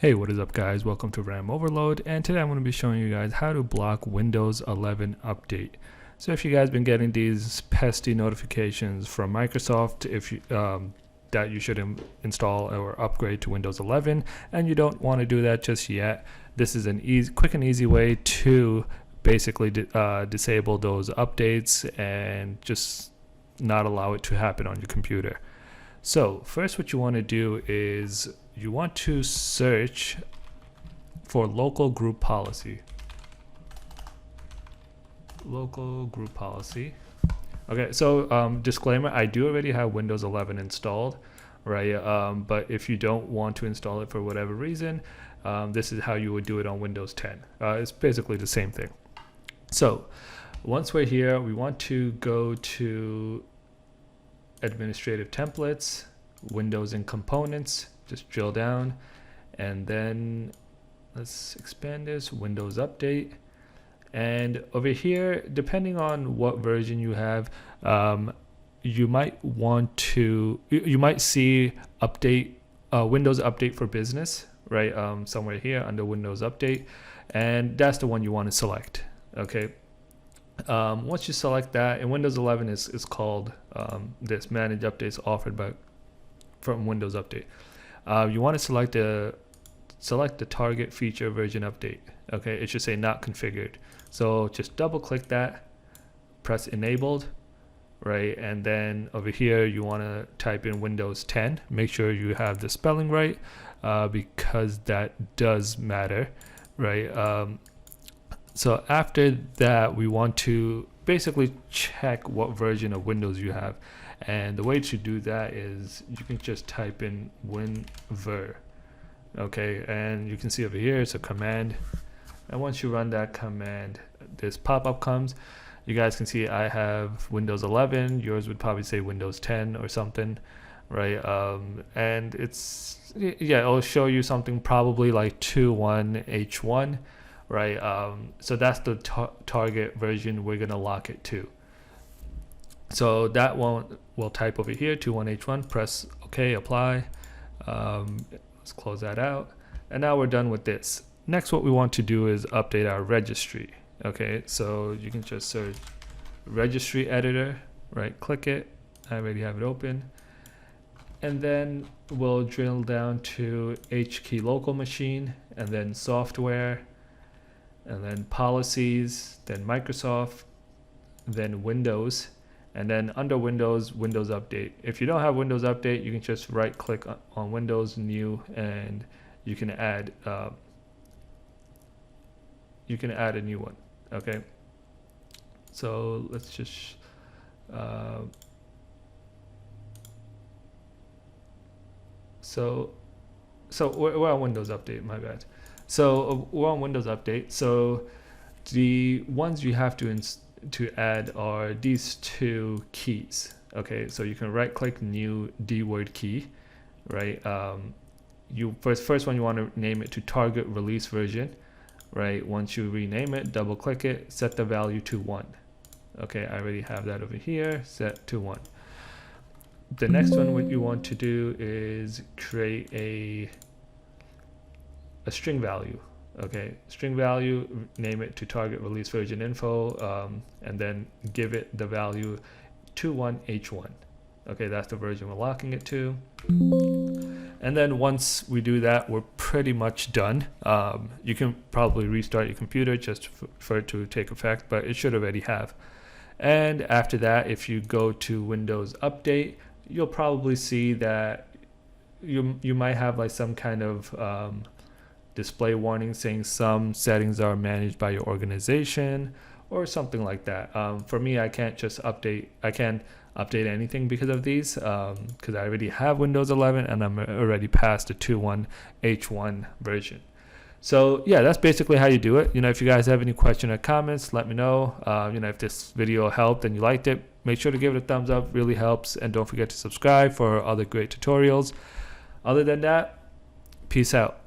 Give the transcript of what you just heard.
Hey, what is up guys? Welcome to RAM Overload, and today I'm going to be showing you guys how to block Windows 11 update. So if you guys been getting these pesky notifications from Microsoft if you that you should install or upgrade to Windows 11 and you don't want to do that just yet, this is an quick and easy way to basically disable those updates and just not allow it to happen on your computer. So first what you want to do is you want to search for local group policy. Local group policy. Okay, so disclaimer, I do already have Windows 11 installed, right? But if you don't want to install it for whatever reason, this is how you would do it on Windows 10. It's basically the same thing. So once we're here, we want to go to administrative templates, Windows and components. Just drill down, and then let's expand this, Windows Update. And over here, depending on what version you have, you might see update, Windows Update for Business, right? Somewhere here under Windows Update, and that's the one you want to select. Okay. Once you select that, and Windows 11 is called this Manage Updates offered from Windows Update. You want to select the target feature version update. Okay, it should say not configured. So just double click that, press enabled, right? And then over here you want to type in Windows 10. Make sure you have the spelling right, because that does matter, right? So after that, we want to basically check what version of Windows you have. And the way to do that is you can just type in winver. Okay, and you can see over here it's a command, and once you run that command, this pop-up comes. You guys can see I have Windows 11. Yours would probably say Windows 10 or something, right? And it's, yeah, it'll show you something probably like 21H1, right? So that's the target version we're gonna lock it to. So that one we'll type over here, 21H1, press OK, apply. Let's close that out. And now we're done with this. Next, what we want to do is update our registry. Okay, so you can just search registry editor, right? Click it. I already have it open. And then we'll drill down to HKey local machine, and then software, and then policies, then Microsoft, then Windows. And then under Windows, Windows Update. If you don't have Windows Update, you can just right click on Windows, New, and you can add a new one. Okay. So let's just so we're on Windows Update. My bad. So we're on Windows Update. So the ones you have to add are these two keys. Okay, so you can right click new dword key, right? You first one, you want to name it to target release version, right? Once you rename it, double click it, set the value to 1. Okay, I already have that over here, set to 1. The next one, what you want to do is create a string value. Okay, string value, name it to target release version info, and then give it the value 21H1. Okay, that's the version we're locking it to. And then once we do that, we're pretty much done. You can probably restart your computer just for it to take effect, but it should already have. And after that, if you go to Windows Update, you'll probably see that you might have like some kind of display warning saying some settings are managed by your organization or something like that. For me, I can't update anything because of these, because I already have Windows 11 and I'm already past the 21H1 version. So yeah, that's basically how you do it. If you guys have any question or comments, let me know. If this video helped and you liked it, make sure to give it a thumbs up, really helps. And don't forget to subscribe for other great tutorials. Other than that, peace out.